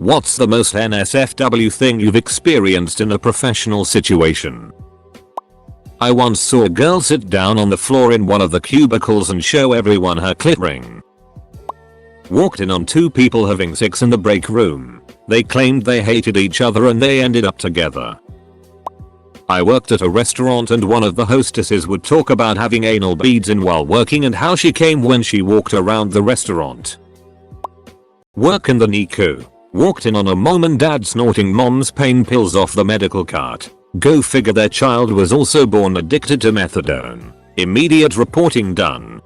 What's the most NSFW thing you've experienced in a professional situation? I once saw a girl sit down on the floor in one of the cubicles and show everyone her clit ring. Walked in on two people having sex in the break room. They claimed they hated each other and they ended up together. I worked at a restaurant and one of the hostesses would talk about having anal beads in while working and how she came when she walked around the restaurant. Work in the NICU. Walked in on a mom and dad snorting mom's pain pills off the medical cart. Go figure, their child was also born addicted to methadone. Immediate reporting done.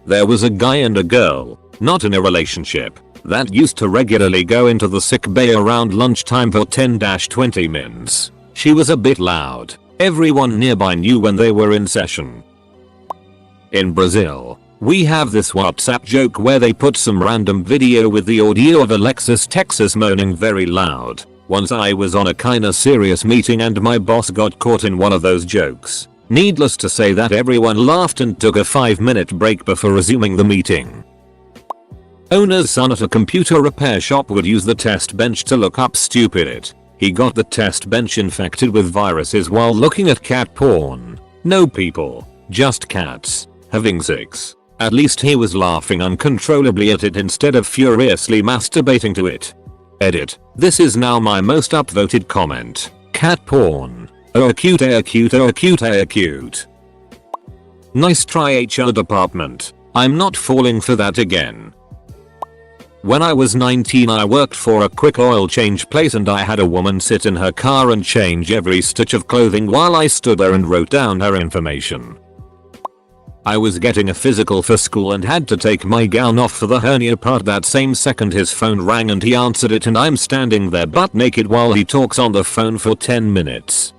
There was a guy and a girl, not in a relationship, that used to regularly go into the sick bay around lunchtime for 10-20 minutes. She was a bit loud. Everyone nearby knew when they were in session. In Brazil, we have this WhatsApp joke where they put some random video with the audio of Alexis Texas moaning very loud. Once I was on a kinda serious meeting and my boss got caught in one of those jokes. Needless to say that everyone laughed and took a 5-minute break before resuming the meeting. Owner's son at a computer repair shop would use the test bench to look up stupid. He got the test bench infected with viruses while looking at cat porn. No people, just cats, having sex. At least he was laughing uncontrollably at it instead of furiously masturbating to it. Edit. This is now my most upvoted comment. Cat porn. Oh cute, cute, cute, cute. Nice try HR department. I'm not falling for that again. When I was 19 I worked for a quick oil change place and I had a woman sit in her car and change every stitch of clothing while I stood there and wrote down her information. I was getting a physical for school and had to take my gown off for the hernia part. That same second his phone rang and he answered it and I'm standing there butt naked while he talks on the phone for 10 minutes.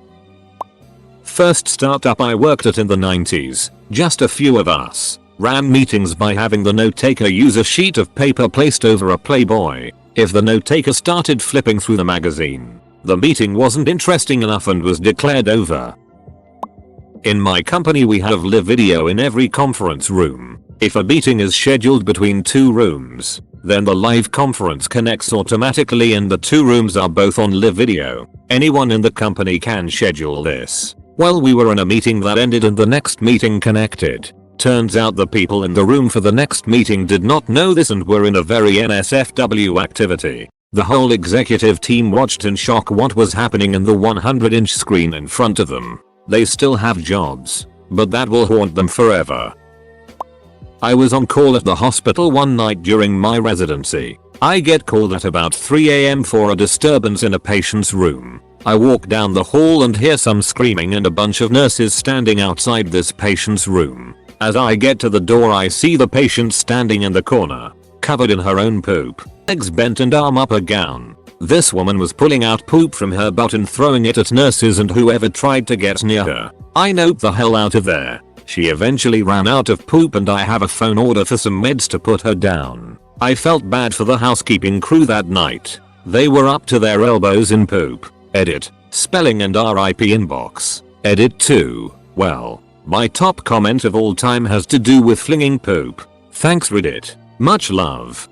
First startup I worked at in the 90s, just a few of us. Ran meetings by having the note taker use a sheet of paper placed over a Playboy. If the note taker started flipping through the magazine, the meeting wasn't interesting enough and was declared over. In my company we have live video in every conference room. If a meeting is scheduled between two rooms, then the live conference connects automatically and the two rooms are both on live video. Anyone in the company can schedule this. Well, we were in a meeting that ended and the next meeting connected. Turns out the people in the room for the next meeting did not know this and were in a very NSFW activity. The whole executive team watched in shock what was happening in the 100-inch screen in front of them. They still have jobs, but that will haunt them forever. I was on call at the hospital one night during my residency. I get called at about 3 AM for a disturbance in a patient's room. I walk down the hall and hear some screaming and a bunch of nurses standing outside this patient's room. As I get to the door I see the patient standing in the corner, covered in her own poop, legs bent and arm up a gown. This woman was pulling out poop from her butt and throwing it at nurses and whoever tried to get near her. I noped the hell out of there. She eventually ran out of poop and I have a phone order for some meds to put her down. I felt bad for the housekeeping crew that night. They were up to their elbows in poop. Edit. Spelling and RIP inbox. Edit 2. Well, my top comment of all time has to do with flinging poop. Thanks Reddit. Much love.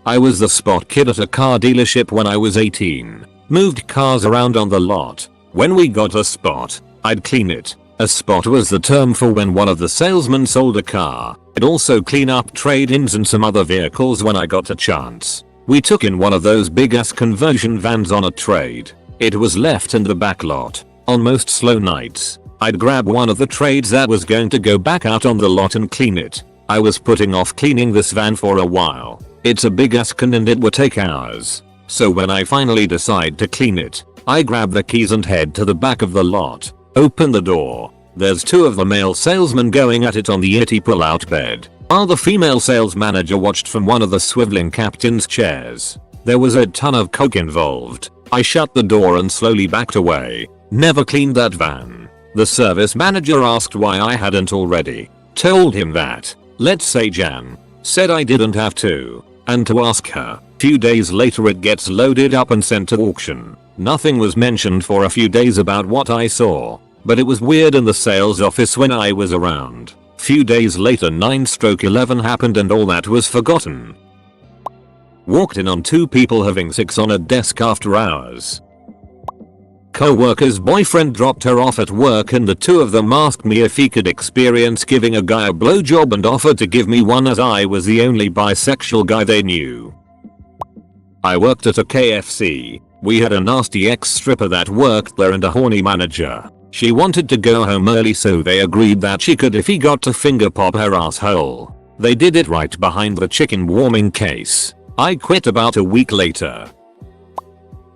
I was the spot kid at a car dealership when I was 18. Moved cars around on the lot. When we got a spot, I'd clean it. A spot was the term for when one of the salesmen sold a car. I'd also clean up trade-ins and some other vehicles when I got a chance. We took in one of those big ass conversion vans on a trade. It was left in the back lot. On most slow nights, I'd grab one of the trades that was going to go back out on the lot and clean it. I was putting off cleaning this van for a while. It's a big ass can and it would take hours. So when I finally decide to clean it, I grab the keys and head to the back of the lot. Open the door. There's two of the male salesmen going at it on the itty pull-out bed, while the female sales manager watched from one of the swiveling captain's chairs. There was a ton of coke involved. I shut the door and slowly backed away. Never cleaned that van. The service manager asked why I hadn't already. Told him that, let's say Jan, said I didn't have to, and to ask her. Few days later it gets loaded up and sent to auction. Nothing was mentioned for a few days about what I saw, but it was weird in the sales office when I was around. Few days later 9/11 happened and all that was forgotten. Walked in on 2 people having sex on a desk after hours. Co-worker's boyfriend dropped her off at work and the 2 of them asked me if he could experience giving a guy a blowjob and offered to give me one as I was the only bisexual guy they knew. I worked at a KFC. We had a nasty ex-stripper that worked there and a horny manager. She wanted to go home early so they agreed that she could if he got to finger pop her asshole. They did it right behind the chicken warming case. I quit about a week later.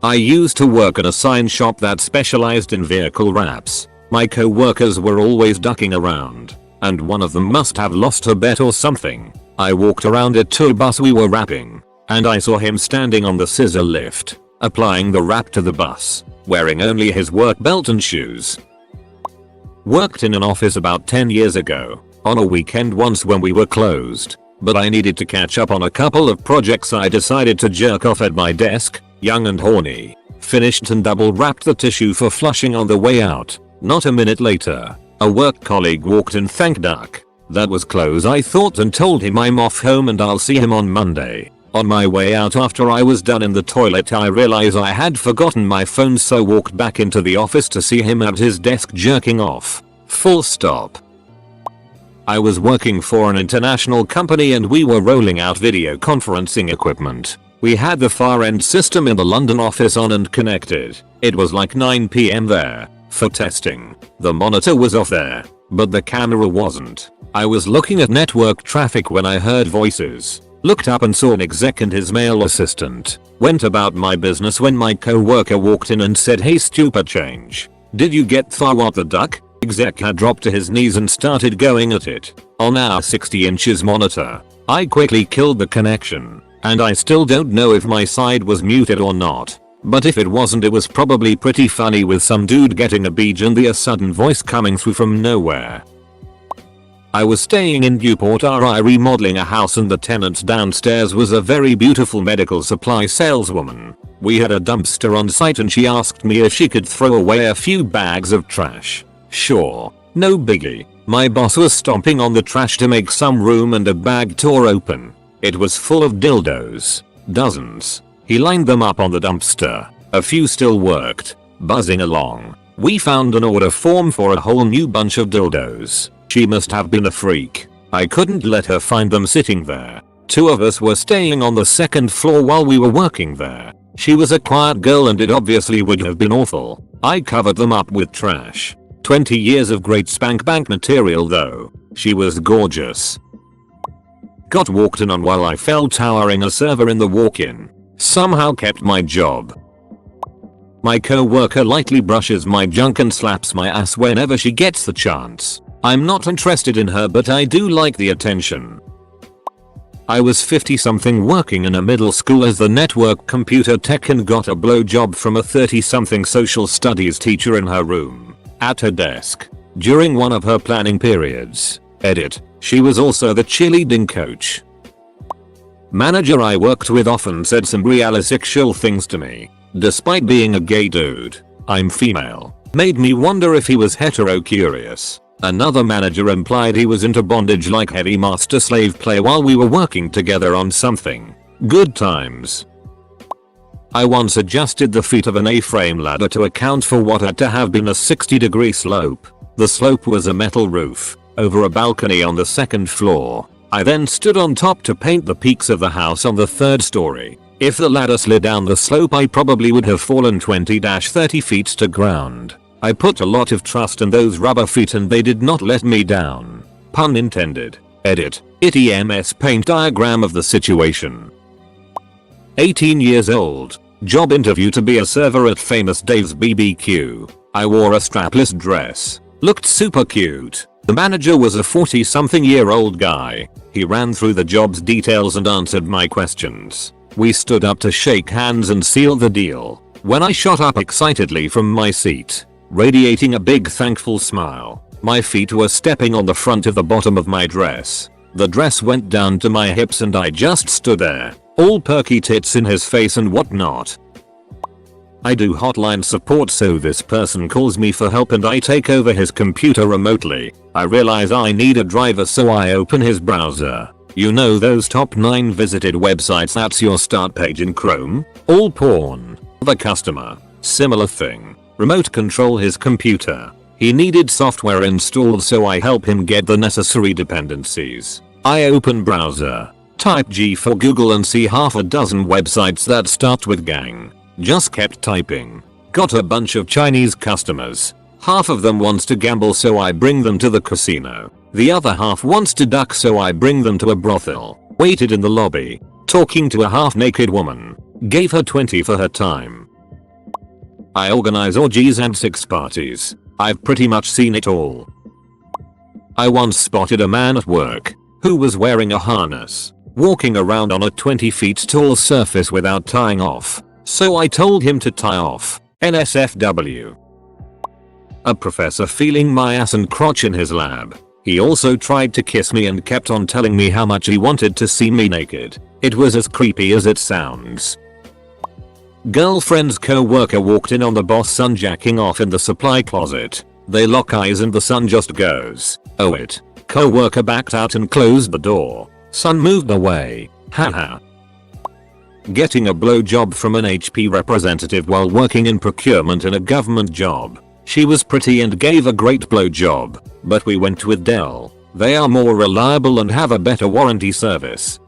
I used to work at a sign shop that specialized in vehicle wraps. My co-workers were always ducking around, and one of them must have lost her bet or something. I walked around a tour bus we were wrapping, and I saw him standing on the scissor lift, applying the wrap to the bus, wearing only his work belt and shoes. Worked in an office about 10 years ago, on a weekend once when we were closed, but I needed to catch up on a couple of projects. I decided to jerk off at my desk, young and horny, finished and double wrapped the tissue for flushing on the way out. Not a minute later, a work colleague walked in. Thank duck. That was close I thought, and told him I'm off home and I'll see him on Monday. On my way out after I was done in the toilet I realized I had forgotten my phone, so walked back into the office to see him at his desk jerking off. Full stop. I was working for an international company and we were rolling out video conferencing equipment. We had the far end system in the London office on and connected. It was like 9 PM there. For testing. The monitor was off there, but the camera wasn't. I was looking at network traffic when I heard voices. Looked up and saw an exec and his male assistant. Went about my business when my co-worker walked in and said, "Hey stupid change. Did you get what the duck?" Exec had dropped to his knees and started going at it. On our 60 inches monitor. I quickly killed the connection. And I still don't know if my side was muted or not. But if it wasn't, it was probably pretty funny with some dude getting a beach and a sudden voice coming through from nowhere. I was staying in Newport RI remodeling a house and the tenant downstairs was a very beautiful medical supply saleswoman. We had a dumpster on site and she asked me if she could throw away a few bags of trash. Sure, no biggie. My boss was stomping on the trash to make some room and a bag tore open. It was full of dildos. Dozens. He lined them up on the dumpster. A few still worked. Buzzing along. We found an order form for a whole new bunch of dildos. She must have been a freak. I couldn't let her find them sitting there. 2 of us were staying on the 2nd floor while we were working there. She was a quiet girl and it obviously would have been awful. I covered them up with trash. 20 years of great spank bank material though. She was gorgeous. Got walked in on while I fell towering a server in the walk-in. Somehow kept my job. My co-worker lightly brushes my junk and slaps my ass whenever she gets the chance. I'm not interested in her, but I do like the attention. I was 50 something working in a middle school as the network computer tech and got a blowjob from a 30 something social studies teacher in her room. At her desk. During one of her planning periods. Edit. She was also the cheerleading coach. Manager I worked with often said some really sexual things to me. Despite being a gay dude, I'm female. Made me wonder if he was hetero curious. Another manager implied he was into bondage like heavy master slave play while we were working together on something. Good times. I once adjusted the feet of an A-frame ladder to account for what had to have been a 60-degree slope. The slope was a metal roof over a balcony on the 2nd floor. I then stood on top to paint the peaks of the house on the 3rd story. If the ladder slid down the slope I probably would have fallen 20-30 feet to ground. I put a lot of trust in those rubber feet and they did not let me down. Pun intended. Edit. ITMS paint diagram of the situation. 18 years old. Job interview to be a server at famous Dave's BBQ. I wore a strapless dress. Looked super cute. The manager was a 40-something-year-old guy. He ran through the job's details and answered my questions. We stood up to shake hands and seal the deal. When I shot up excitedly from my seat, radiating a big thankful smile, my feet were stepping on the front of the bottom of my dress. The dress went down to my hips and I just stood there, all perky tits in his face and whatnot. I do hotline support, so this person calls me for help and I take over his computer remotely. I realize I need a driver, so I open his browser. You know those top 9 visited websites, that's your start page in Chrome? All porn. The customer. Similar thing. Remote control his computer. He needed software installed, so I help him get the necessary dependencies. I open browser. Type G for Google and see half a dozen websites that start with gang. Just kept typing. Got a bunch of Chinese customers. Half of them wants to gamble, so I bring them to the casino. The other half wants to duck, so I bring them to a brothel. Waited in the lobby. Talking to a half-naked woman. Gave her 20 for her time. I organize orgies and sex parties. I've pretty much seen it all. I once spotted a man at work who was wearing a harness, walking around on a 20 feet tall surface without tying off. So I told him to tie off. NSFW. A professor feeling my ass and crotch in his lab. He also tried to kiss me and kept on telling me how much he wanted to see me naked. It was as creepy as it sounds. Girlfriend's co-worker walked in on the boss son jacking off in the supply closet. They lock eyes and the son just goes, "Oh it." Co-worker backed out and closed the door. Son moved away. Haha. Getting a blowjob from an HP representative while working in procurement in a government job. She was pretty and gave a great blowjob, but we went with Dell. They are more reliable and have a better warranty service.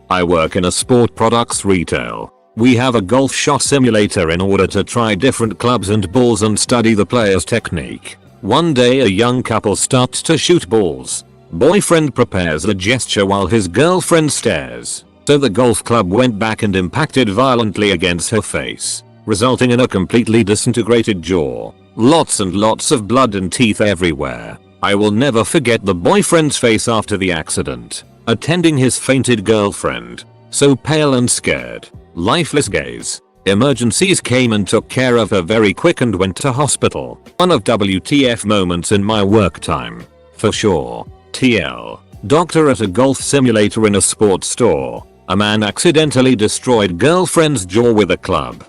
I work in a sport products retail. We have a golf shot simulator in order to try different clubs and balls and study the player's technique. One day a young couple starts to shoot balls. Boyfriend prepares a gesture while his girlfriend stares. So the golf club went back and impacted violently against her face, resulting in a completely disintegrated jaw. Lots and lots of blood and teeth everywhere. I will never forget the boyfriend's face after the accident, attending his fainted girlfriend. So pale and scared. Lifeless gaze. Emergencies came and took care of her very quick and went to hospital. One of WTF moments in my work time. For sure. TL. Doctor at a golf simulator in a sports store. A man accidentally destroyed girlfriend's jaw with a club.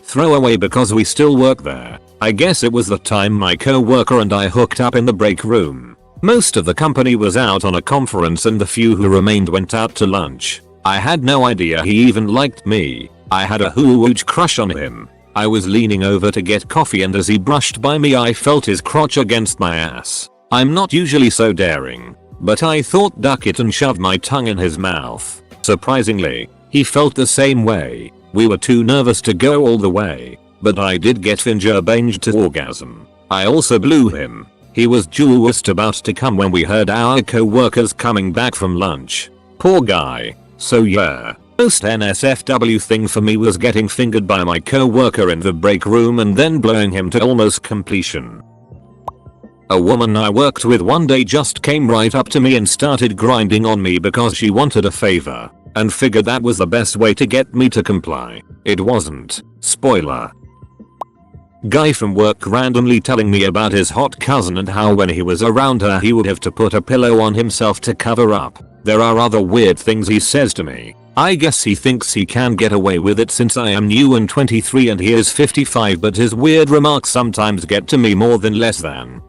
Throwaway because we still work there. I guess it was the time my co-worker and I hooked up in the break room. Most of the company was out on a conference and the few who remained went out to lunch. I had no idea he even liked me. I had a huge crush on him. I was leaning over to get coffee and as he brushed by me I felt his crotch against my ass. I'm not usually so daring, but I thought duck it and shoved my tongue in his mouth. Surprisingly, he felt the same way. We were too nervous to go all the way, but I did get finger-banged to orgasm. I also blew him. He was just about to come when we heard our co-workers coming back from lunch. Poor guy. So yeah, most NSFW thing for me was getting fingered by my co-worker in the break room and then blowing him to almost completion. A woman I worked with one day just came right up to me and started grinding on me because she wanted a favor, and figured that was the best way to get me to comply. It wasn't. Spoiler. Guy from work randomly telling me about his hot cousin and how when he was around her he would have to put a pillow on himself to cover up. There are other weird things he says to me. I guess he thinks he can get away with it since I am new and 23 and he is 55, but his weird remarks sometimes get to me more than less than.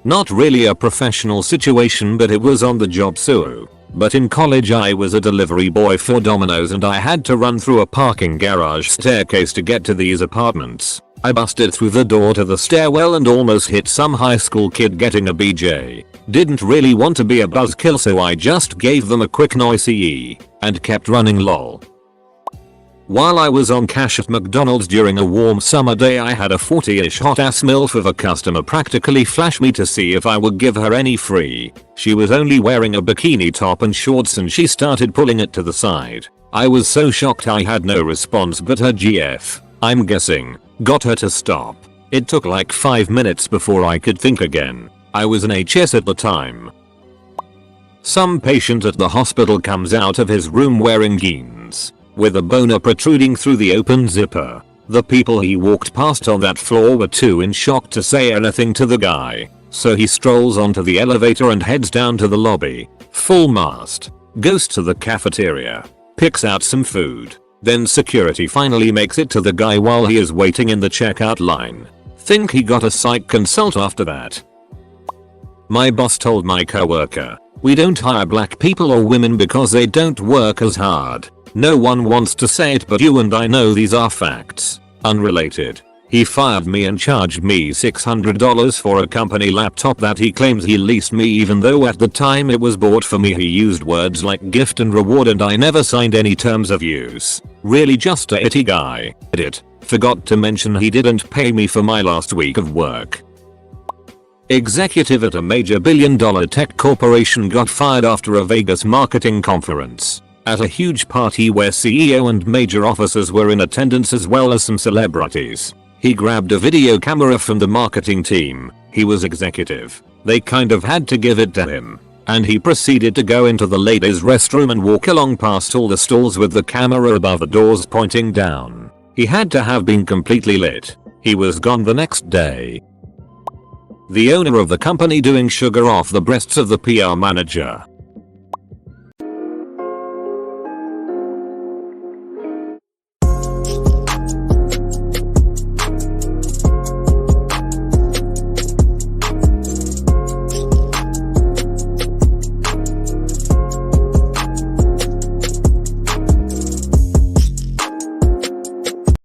Not really a professional situation, but it was on the job so. But in college I was a delivery boy for Domino's and I had to run through a parking garage staircase to get to these apartments. I busted through the door to the stairwell and almost hit some high school kid getting a BJ. Didn't really want to be a buzzkill, so I just gave them a quick noisy and kept running lol. While I was on cash at McDonald's during a warm summer day, I had a 40-ish hot-ass MILF of a customer practically flash me to see if I would give her any free. She was only wearing a bikini top and shorts and she started pulling it to the side. I was so shocked I had no response, but her GF, I'm guessing, got her to stop. It took like 5 minutes before I could think again. I was an HS at the time. Some patient at the hospital comes out of his room wearing jeans, with a boner protruding through the open zipper. The people he walked past on that floor were too in shock to say anything to the guy, so he strolls onto the elevator and heads down to the lobby, full mast, goes to the cafeteria, picks out some food, then security finally makes it to the guy while he is waiting in the checkout line. Think he got a psych consult after that. My boss told my coworker, We don't hire black people or women because they don't work as hard. No one wants to say it, but you and I know these are facts. Unrelated. He fired me and charged me $600 for a company laptop that he claims he leased me, even though at the time it was bought for me. He used words like gift and reward and I never signed any terms of use. Really just a itty guy. Edit. Forgot to mention he didn't pay me for my last week of work. Executive at a major billion-dollar tech corporation got fired after a Vegas marketing conference. At a huge party where CEO and major officers were in attendance as well as some celebrities. He grabbed a video camera from the marketing team. He was executive. They kind of had to give it to him. And he proceeded to go into the ladies' restroom and walk along past all the stalls with the camera above the doors pointing down. He had to have been completely lit. He was gone the next day. The owner of the company doing sugar off the breasts of the PR manager.